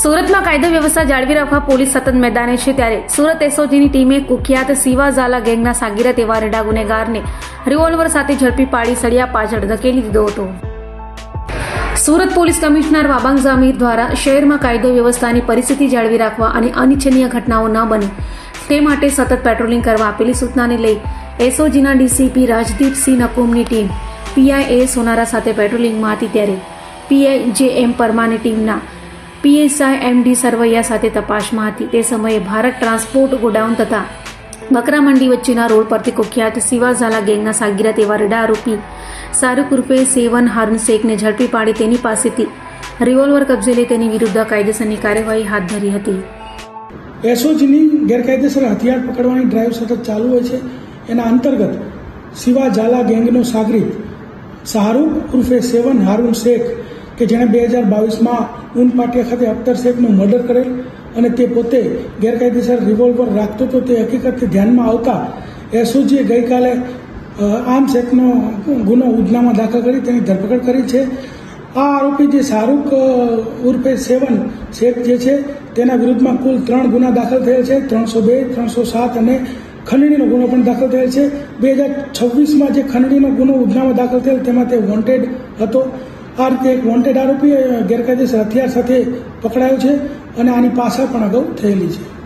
સુરતમાં કાયદો વ્યવસ્થા જાળવી રાખવા પોલીસ સતત મેદાને છે ત્યારે સુરત એસઓજીની ટીમે કુખ્યાત સિવા ઝાલા ગેંગના સાગીરત એવા રેડા ગુનેગારને રિવોલ્વર સાથે ઝડપી પાડી સળિયા પાછળ ધકેલી દીધો હતો। સુરત પોલીસ કમિશનર વાબાંગ ઝમીર દ્વારા શહેરમાં કાયદો વ્યવસ્થાની પરિસ્થિતિ જાળવી રાખવા અને અનિચ્છનીય ઘટનાઓ ન બને તે માટે સતત પેટ્રોલિંગ કરવા આપેલી સૂચનાને લઈ એસઓજીના ડીસીપી રાજદીપસિંહ નકુમની ટીમ પીઆઈ સોનારા સાથે પેટ્રોલિંગમાં હતી ત્યારે પીઆઈ જે.એમ. પરમારની ટીમના પીએસઆઈ એમડી સરવૈયા સાથે તપાસમાં હતી। તે સમયે ભારત ટ્રાન્સપોર્ટ ગોડાઉન તથા બકરા મંડી વચ્ચેના રોડ પરથી કુખ્યાત સિવા ઝાલા ગેંગના સાગીરત એવા રેડા આરોપી શાહરૂખ ઉર્ફે સેવન હારૂન શેખને ઝડપી પાડી તેની પાસેથી રિવોલ્વર કબજે લઈ તેની વિરુદ્ધ કાયદેસરની કાર્યવાહી હાથ ધરી હતી। એસઓજીની ગેરકાયદેસર હથિયાર પકડવાની ડ્રાઈવ સતત ચાલુ હોય છે। એના અંતર્ગત સિવા ઝાલા ગેંગનો સાગરીત શાહરૂખ ઉર્ફે સેવન હારૂન શેખ કે જેણે 2022માં ઊન પાટિયા ખાતે અખ્તર શેખનું મર્ડર કરેલ અને તે પોતે ગેરકાયદેસર રિવોલ્વર રાખતો હતો તે હકીકતથી ધ્યાનમાં આવતા એસઓજીએ ગઈકાલે આમ શેખનો ગુનો ઉધનામાં દાખલ કરી તેની ધરપકડ કરી છે। આ આરોપી જે શાહરૂખ ઉર્ફે સેવન શેખ જે છે તેના વિરુદ્ધમાં કુલ 3 ગુના દાખલ થયેલ છે। 302, 307 અને ખંડણીનો ગુનો પણ દાખલ થયેલ છે। 2026માં જે ખંડણીનો ગુનો ઉધનામાં દાખલ થયેલ તેમાં તે વોન્ટેડ હતો। આ રીતે એક વોન્ટેડ આરોપી ગેરકાયદેસર હથિયાર સાથે પકડાયો છે અને આની પાછળ પણ અગાઉ થયેલી છે।